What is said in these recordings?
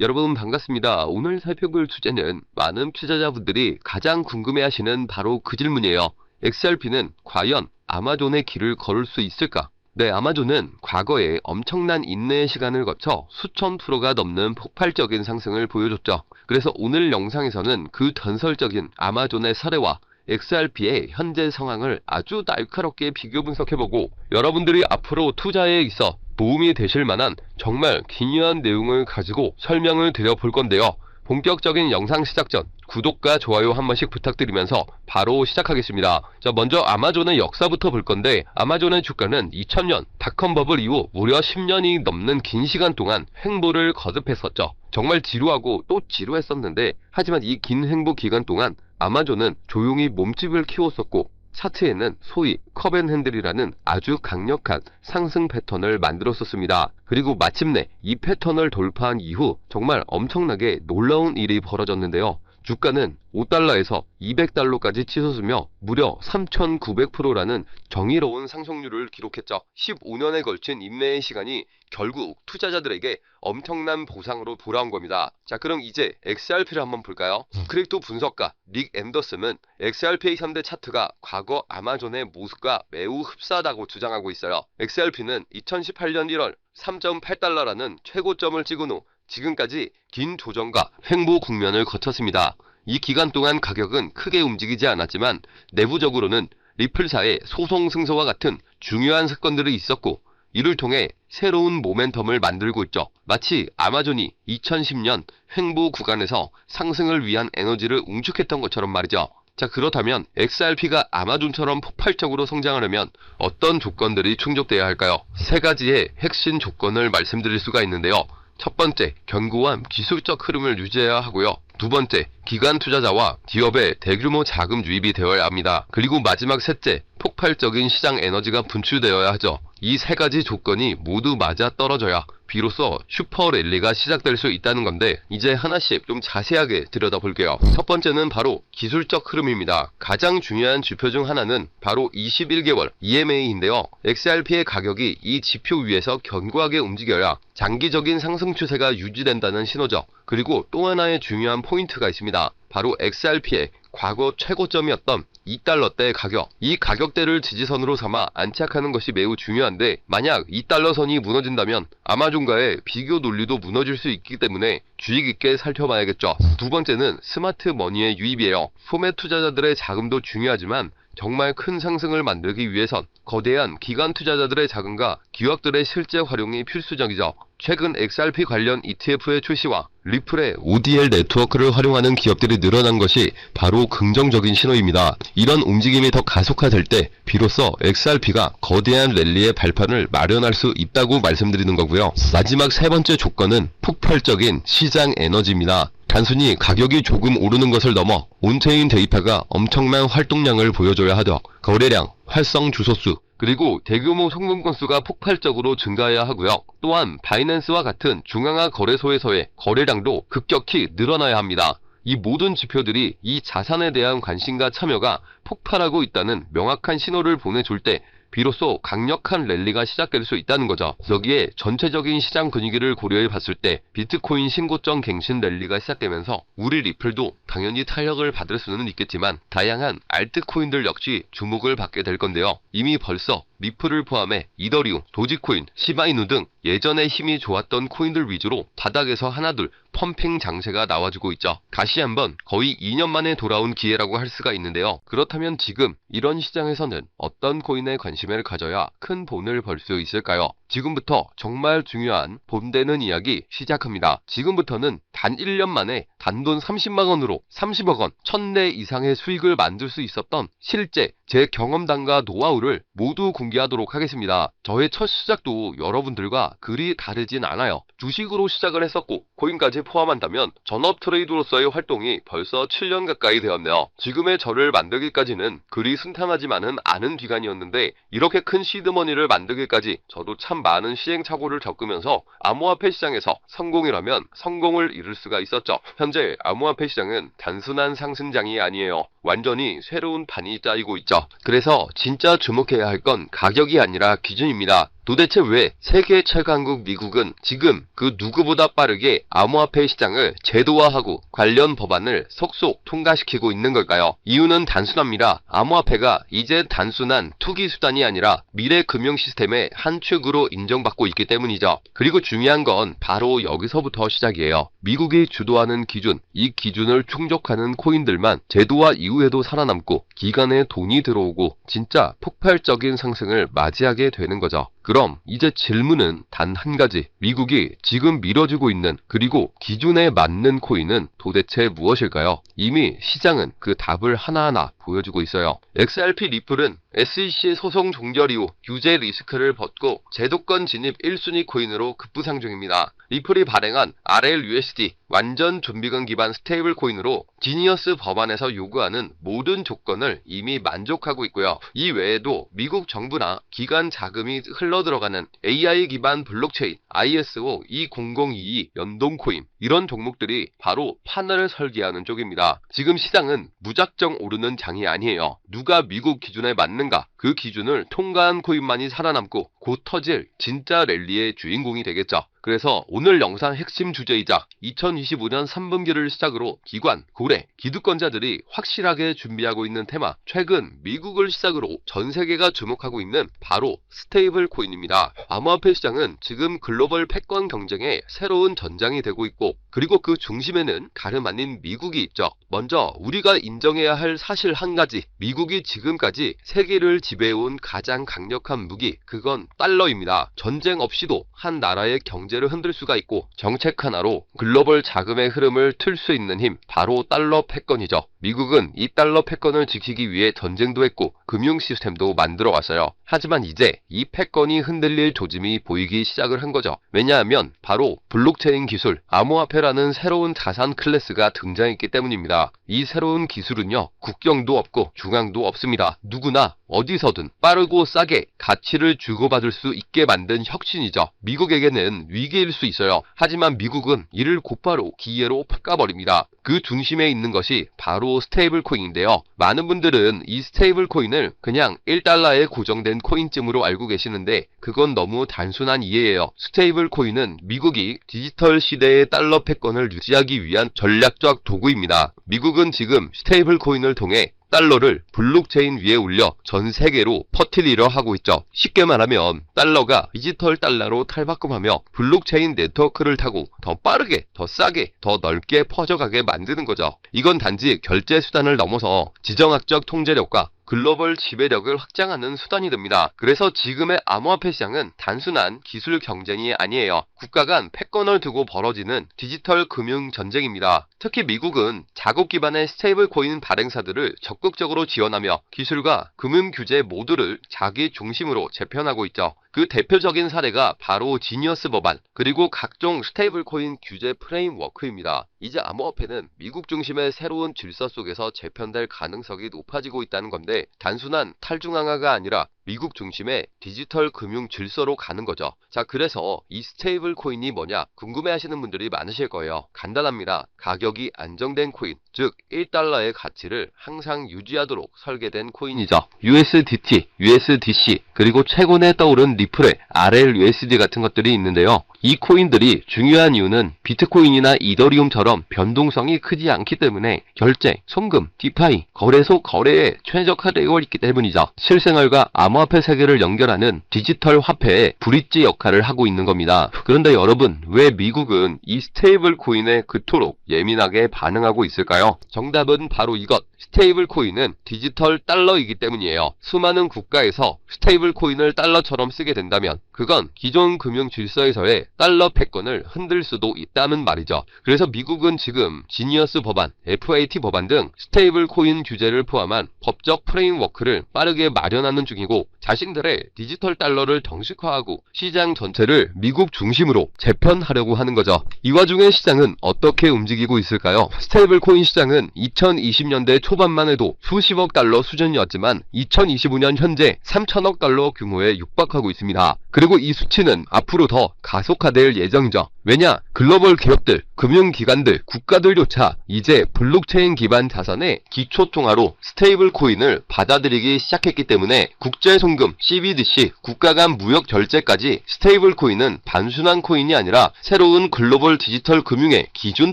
여러분 반갑습니다. 오늘 살펴볼 주제는 많은 투자자분들이 가장 궁금해하시는 바로 그 질문이에요. XRP는 과연 아마존의 길을 걸을 수 있을까? 네, 아마존은 과거에 엄청난 인내의 시간을 거쳐 수천 프로가 넘는 폭발적인 상승을 보여줬죠. 그래서 오늘 영상에서는 그 전설적인 아마존의 사례와 XRP의 현재 상황을 아주 날카롭게 비교 분석해보고 여러분들이 앞으로 투자에 있어 도움이 되실 만한 정말 기이한 내용을 가지고 설명을 드려볼 건데요. 본격적인 영상 시작 전 구독과 좋아요 한 번씩 부탁드리면서 바로 시작하겠습니다. 자, 먼저 아마존의 역사부터 볼 건데, 아마존의 주가는 2000년 닷컴 버블 이후 무려 10년이 넘는 긴 시간 동안 횡보를 거듭했었죠. 정말 지루하고 또 지루했었는데, 하지만 이 긴 횡보 기간 동안 아마존은 조용히 몸집을 키웠었고, 차트에는 소위 컵앤핸들이라는 아주 강력한 상승 패턴을 만들었었습니다. 그리고 마침내 이 패턴을 돌파한 이후 정말 엄청나게 놀라운 일이 벌어졌는데요. 주가는 5달러에서 200달러까지 치솟으며 무려 3900%라는 정의로운 상승률을 기록했죠. 15년에 걸친 인내의 시간이 결국 투자자들에게 엄청난 보상으로 돌아온 겁니다. 자, 그럼 이제 XRP를 한번 볼까요? 크립토 분석가 릭 앤더슨은 XRP의 현대 차트가 과거 아마존의 모습과 매우 흡사하다고 주장하고 있어요. XRP는 2018년 1월 3.8달러라는 최고점을 찍은 후 지금까지 긴 조정과 횡보 국면을 거쳤습니다. 이 기간 동안 가격은 크게 움직이지 않았지만 내부적으로는 리플사의 소송 승소와 같은 중요한 사건들이 있었고, 이를 통해 새로운 모멘텀을 만들고 있죠. 마치 아마존이 2010년 횡보 구간에서 상승을 위한 에너지를 웅축했던 것처럼 말이죠. 자, 그렇다면 XRP가 아마존처럼 폭발적으로 성장하려면 어떤 조건들이 충족되어야 할까요? 세 가지의 핵심 조건을 말씀드릴 수가 있는데요. 첫 번째, 견고한 기술적 흐름을 유지해야 하고요. 두 번째, 기관 투자자와 기업의 대규모 자금 유입이 되어야 합니다. 그리고 마지막 셋째, 폭발적인 시장 에너지가 분출되어야 하죠. 이 세 가지 조건이 모두 맞아 떨어져야 비로소 슈퍼 랠리가 시작될 수 있다는 건데, 이제 하나씩 좀 자세하게 들여다볼게요. 첫 번째는 바로 기술적 흐름입니다. 가장 중요한 지표 중 하나는 바로 21개월 EMA인데요. XRP의 가격이 이 지표 위에서 견고하게 움직여야 장기적인 상승 추세가 유지된다는 신호죠. 그리고 또 하나의 중요한 포인트가 있습니다. 바로 XRP의 과거 최고점이었던 2달러대 가격, 이 가격대를 지지선으로 삼아 안착하는 것이 매우 중요한데, 만약 2달러 선이 무너진다면 아마존과의 비교 논리도 무너질 수 있기 때문에 주의 깊게 살펴봐야겠죠. 두 번째는 스마트 머니의 유입이에요. 소매 투자자들의 자금도 중요하지만 정말 큰 상승을 만들기 위해선 거대한 기관 투자자들의 자금과 기업들의 실제 활용이 필수적이죠. 최근 XRP 관련 ETF의 출시와 리플의 ODL 네트워크를 활용하는 기업들이 늘어난 것이 바로 긍정적인 신호입니다. 이런 움직임이 더 가속화될 때 비로소 XRP가 거대한 랠리의 발판을 마련할 수 있다고 말씀드리는 거고요. 마지막 세 번째 조건은 폭발적인 시장 에너지입니다. 단순히 가격이 조금 오르는 것을 넘어 온체인 데이터가 엄청난 활동량을 보여줘야 하죠. 거래량, 활성 주소수, 그리고 대규모 송금 건수가 폭발적으로 증가해야 하고요. 또한 바이낸스와 같은 중앙화 거래소에서의 거래량도 급격히 늘어나야 합니다. 이 모든 지표들이 이 자산에 대한 관심과 참여가 폭발하고 있다는 명확한 신호를 보내줄 때 비로소 강력한 랠리가 시작될 수 있다는 거죠. 여기에 전체적인 시장 분위기를 고려해 봤을 때 비트코인 신고점 갱신 랠리가 시작되면서 우리 리플도 당연히 탄력을 받을 수는 있겠지만 다양한 알트코인들 역시 주목을 받게 될 건데요. 이미 벌써 리플을 포함해 이더리움, 도지코인, 시바이누 등 예전에 힘이 좋았던 코인들 위주로 바닥에서 하나둘 펌핑 장세가 나와주고 있죠. 다시 한번 거의 2년 만에 돌아온 기회라고 할 수가 있는데요. 그렇다면 지금 이런 시장에서는 어떤 코인에 관심을 가져야 큰 돈을 벌 수 있을까요? 지금부터 정말 중요한 봄되는 이야기 시작합니다. 지금부터는 단 1년 만에 단돈 30만원으로 30억원, 1000대 이상의 수익을 만들 수 있었던 실제 제 경험담과 노하우를 모두 공개하도록 하겠습니다. 저의 첫 시작도 여러분들과 그리 다르진 않아요. 주식으로 시작을 했었고 코인까지 포함한다면 전업 트레이더로서의 활동이 벌써 7년 가까이 되었네요. 지금의 저를 만들기까지는 그리 순탄하지만은 않은 기간이었는데, 이렇게 큰 시드머니를 만들기까지 저도 참 많은 시행착오를 겪으면서 암호화폐 시장에서 성공이라면 성공을 이룰 수가 있었죠. 현재 암호화폐 시장은 단순한 상승장이 아니에요. 완전히 새로운 판이 짜이고 있죠. 그래서 진짜 주목해야 할 건 가격이 아니라 기준입니다. 도대체 왜 세계 최강국 미국은 지금 그 누구보다 빠르게 암호화폐 시장을 제도화하고 관련 법안을 속속 통과시키고 있는 걸까요? 이유는 단순합니다. 암호화폐가 이제 단순한 투기 수단이 아니라 미래 금융 시스템의 한 축으로 인정받고 있기 때문이죠. 그리고 중요한 건 바로 여기서부터 시작이에요. 미국이 주도하는 기준, 이 기준을 충족하는 코인들만 제도화 이후에도 살아남고 기관에 돈이 들어오고 진짜 폭발적인 상승을 맞이하게 되는 거죠. 그럼 이제 질문은 단 한 가지. 미국이 지금 밀어주고 있는 그리고 기준에 맞는 코인은 도대체 무엇일까요? 이미 시장은 그 답을 하나하나 보여주고 있어요. XRP 리플은 SEC 소송 종결 이후 규제 리스크를 벗고 제도권 진입 1순위 코인으로 급부상 중입니다. 리플이 발행한 RLUSD 완전 좀비건 기반 스테이블 코인으로 지니어스 법안에서 요구하는 모든 조건을 이미 만족하고 있고요. 이 외에도 미국 정부나 기관 자금이 흘러들어가는 AI 기반 블록체인 ISO 2022 연동 코인 이런 종목들이 바로 판을 설계하는 쪽입니다. 지금 시장은 무작정 오르는 장이 아니에요. 누가 미국 기준에 맞는가? 그 기준을 통과한 코인만이 살아남고 곧 터질 진짜 랠리의 주인공이 되겠죠. 그래서 오늘 영상 핵심 주제이자 2025년 3분기를 시작으로 기관, 고래, 기득권자들이 확실하게 준비하고 있는 테마, 최근 미국을 시작으로 전 세계가 주목하고 있는 바로 스테이블 코인입니다. 암호화폐 시장은 지금 글로벌 패권 경쟁의 새로운 전장이 되고 있고 그리고 그 중심에는 다름 아닌 미국이 있죠. 먼저 우리가 인정해야 할 사실 한 가지, 미국이 지금까지 세계를 지배해온 가장 강력한 무기, 그건 달러입니다. 전쟁 없이도 한 나라의 경제를 흔들 수가 있고 정책 하나로 글로벌 자금의 흐름을 틀 수 있는 힘, 바로 달러 패권이죠. 미국은 이 달러 패권을 지키기 위해 전쟁도 했고 금융 시스템도 만들어 왔어요. 하지만 이제 이 패권이 흔들릴 조짐이 보이기 시작을 한 거죠. 왜냐하면 바로 블록체인 기술, 암호화폐라는 새로운 자산 클래스가 등장했기 때문입니다. 이 새로운 기술은요, 국경도 없고 중앙도 없습니다. 누구나 어디서든 빠르고 싸게 가치를 주고받을 수 있게 만든 혁신이죠. 미국에게는 위기일 수 있어요. 하지만 미국은 이를 곧바로 기회로 바꿔버립니다. 그 중심에 있는 것이 바로 스테이블 코인인데요. 많은 분들은 이 스테이블 코인을 그냥 1달러에 고정된 코인쯤으로 알고 계시는데 그건 너무 단순한 이해예요. 스테이블 코인은 미국이 디지털 시대의 달러 패권을 유지하기 위한 전략적 도구입니다. 미국은 지금 스테이블 코인을 통해 달러를 블록체인 위에 올려 전 세계로 퍼뜨리려 하고 있죠. 쉽게 말하면 달러가 디지털 달러로 탈바꿈하며 블록체인 네트워크를 타고 더 빠르게, 더 싸게, 더 넓게 퍼져가게 만드는 거죠. 이건 단지 결제 수단을 넘어서 지정학적 통제력과 글로벌 지배력을 확장하는 수단이 됩니다. 그래서 지금의 암호화폐 시장은 단순한 기술 경쟁이 아니에요. 국가 간 패권을 두고 벌어지는 디지털 금융 전쟁입니다. 특히 미국은 자국 기반의 스테이블 코인 발행사들을 적극적으로 지원하며 기술과 금융 규제 모두를 자기 중심으로 재편하고 있죠. 그 대표적인 사례가 바로 지니어스 법안, 그리고 각종 스테이블 코인 규제 프레임워크입니다. 이제 암호화폐는 미국 중심의 새로운 질서 속에서 재편될 가능성이 높아지고 있다는 건데 단순한 탈중앙화가 아니라 미국 중심의 디지털 금융 질서로 가는 거죠. 자, 그래서 이 스테이블 코인이 뭐냐 궁금해하시는 분들이 많으실 거예요. 간단합니다. 가격이 안정된 코인, 즉 1달러의 가치를 항상 유지하도록 설계된 코인이죠. USDT, USDC, 그리고 최근에 떠오른 리플의 RLUSD 같은 것들이 있는데요. 이 코인들이 중요한 이유는 비트코인이나 이더리움처럼 변동성이 크지 않기 때문에 결제, 송금, 디파이, 거래소 거래에 최적화되어 있기 때문이죠. 실생활과 암호화폐 세계를 연결하는 디지털 화폐의 브릿지 역할을 하고 있는 겁니다. 그런데 여러분, 왜 미국은 이 스테이블 코인에 그토록 예민하게 반응하고 있을까요? 정답은 바로 이것. 스테이블 코인은 디지털 달러이기 때문이에요. 수많은 국가에서 스테이블 코인을 달러처럼 쓰게 된다면 그건 기존 금융 질서에서의 달러 패권을 흔들 수도 있다는 말이죠. 그래서 미국은 지금 지니어스 법안, FAT 법안 등 스테이블 코인 규제를 포함한 법적 프레임워크를 빠르게 마련하는 중이고 자신들의 디지털 달러를 정식화하고 시장 전체를 미국 중심으로 재편하려고 하는 거죠. 이 와중에 시장은 어떻게 움직이고 있을까요? 스테이블 코인 시장은 2020년대 초반만 해도 수십억 달러 수준이었지만 2025년 현재 3천억 달러 규모에 육박하고 있습니다. 그리고 이 수치는 앞으로 더 가속할 본격화될 예정이죠. 왜냐? 글로벌 기업들, 금융기관들, 국가들조차 이제 블록체인 기반 자산의 기초통화로 스테이블 코인을 받아들이기 시작했기 때문에 국제송금, CBDC, 국가 간 무역 결제까지 스테이블 코인은 단순한 코인이 아니라 새로운 글로벌 디지털 금융의 기준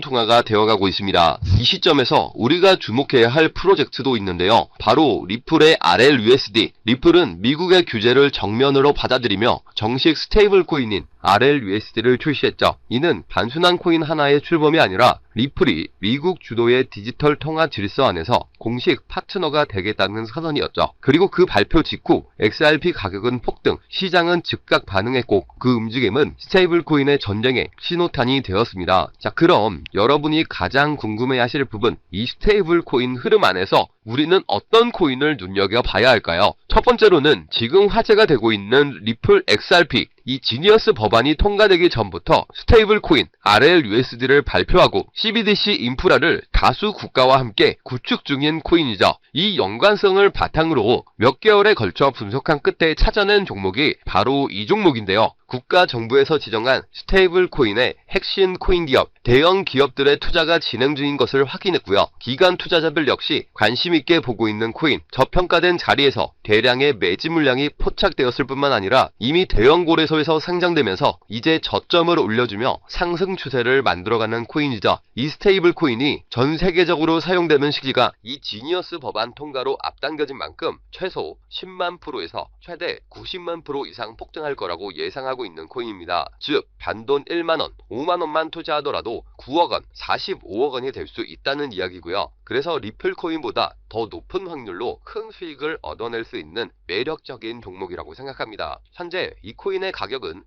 통화가 되어가고 있습니다. 이 시점에서 우리가 주목해야 할 프로젝트도 있는데요. 바로 리플의 RLUSD. 리플은 미국의 규제를 정면으로 받아들이며 정식 스테이블 코인인 RLUSD를 출시했죠. 이는 단순한 코인 하나의 출범이 아니라 리플이 미국 주도의 디지털 통화 질서 안에서 공식 파트너가 되겠다는 선언이었죠. 그리고 그 발표 직후 XRP 가격은 폭등, 시장은 즉각 반응했고 그 움직임은 스테이블 코인의 전쟁의 신호탄이 되었습니다. 자, 그럼 여러분이 가장 궁금해하실 부분, 이 스테이블 코인 흐름 안에서 우리는 어떤 코인을 눈여겨봐야 할까요? 첫 번째로는 지금 화제가 되고 있는 리플 XRP, 이 지니어스 법안이 통과되기 전부터 스테이블 코인 RLUSD를 발표하고 CBDC 인프라를 다수 국가와 함께 구축 중인 코인이죠. 이 연관성을 바탕으로 몇 개월에 걸쳐 분석한 끝에 찾아낸 종목이 바로 이 종목인데요. 국가 정부에서 지정한 스테이블 코인의 핵심 코인 기업, 대형 기업들의 투자가 진행 중인 것을 확인했고요. 기관 투자자들 역시 관심 있게 보고 있는 코인, 저평가된 자리에서 대량의 매집 물량이 포착되었을 뿐만 아니라 이미 대형 거래소에서 상장되면서 이제 저점을 올려주며 상승 추세를 만들어가는 코인이죠. 이 스테이블 코인이 전 세계적으로 사용되는 시기가 이 지니어스 법안 통과로 앞당겨진 만큼 최소 10만 프로에서 최대 90만 프로 이상 폭등할 거라고 예상하고 있는 코인입니다. 즉 단돈 1만원, 5만원만 투자하더라도 9억원, 45억원이 될 수 있다는 이야기고요. 그래서 리플 코인보다 더 높은 확률로 큰 수익을 얻어낼 수 있는 매력적인 종목이라고 생각합니다. 현재 이 코인의 가격은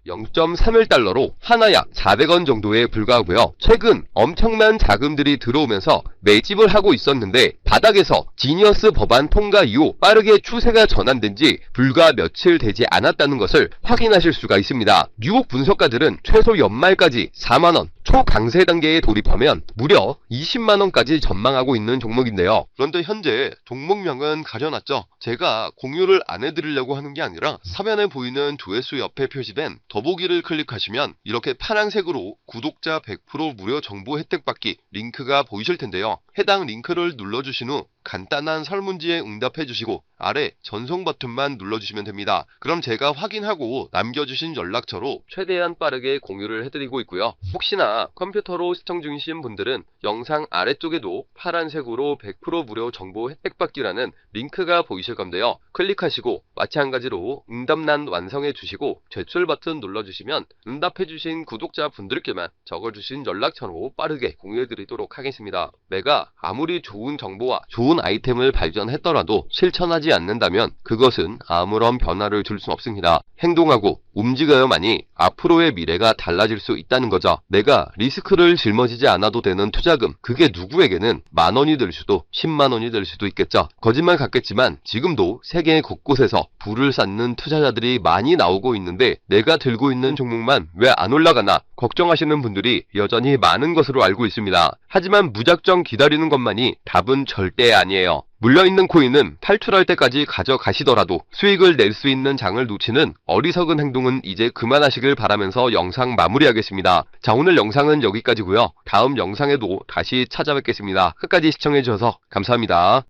0.31달러로 하나 약 400원 정도에 불과하고요. 최근 엄청난 자금들이 들어오면서 매집을 하고 있었는데 바닥에서 지니어스 법안 통과 이후 빠르게 추세가 전환된 지 불과 며칠 되지 않았다는 것을 확인하실 수가 있습니다. 뉴욕 분석가들은 최소 연말까지 4만원, 초강세 단계에 돌입하면 무려 20만원까지 전망하고 있는 종목인데요. 그런데 현재 종목명은 가려놨죠. 제가 공유를 안 해드리려고 하는 게 아니라 화면에 보이는 조회수 옆에 표시된 더보기를 클릭하시면 이렇게 파란색으로 구독자 100% 무료 정보 혜택 받기 링크가 보이실 텐데요. 해당 링크를 눌러주신 후 간단한 설문지에 응답해주시고 아래 전송 버튼만 눌러주시면 됩니다. 그럼 제가 확인하고 남겨주신 연락처로 최대한 빠르게 공유를 해드리고 있고요. 혹시나 컴퓨터로 시청 중이신 분들은 영상 아래쪽에도 파란색으로 100% 무료 정보 혜택 받기라는 링크가 보이실 건데요. 클릭하시고 마찬가지로 응답란 완성해 주시고 제출 버튼 눌러주시면 응답해주신 구독자분들께만 적어주신 연락처로 빠르게 공유해 드리도록 하겠습니다. 내가 아무리 좋은 정보와 좋은 아이템을 발견했더라도 실천하지 않는다면 그것은 아무런 변화를 줄 수 없습니다. 행동하고 움직여야만이 앞으로의 미래가 달라질 수 있다는 거죠. 내가 리스크를 짊어지지 않아도 되는 투자금, 그게 누구에게는 만원이 될 수도 10만원이 될 수도 있겠죠. 거짓말 같겠지만 지금도 세계 곳곳에서 부를 쌓는 투자자들이 많이 나오고 있는데 내가 들고 있는 종목만 왜 안 올라가나 걱정하시는 분들이 여전히 많은 것으로 알고 있습니다. 하지만 무작정 기다리는 것만이 답은 절대 아니에요. 물려있는 코인은 탈출할 때까지 가져가시더라도 수익을 낼 수 있는 장을 놓치는 어리석은 행동은 이제 그만하시길 바라면서 영상 마무리하겠습니다. 자, 오늘 영상은 여기까지고요. 다음 영상에도 다시 찾아뵙겠습니다. 끝까지 시청해주셔서 감사합니다.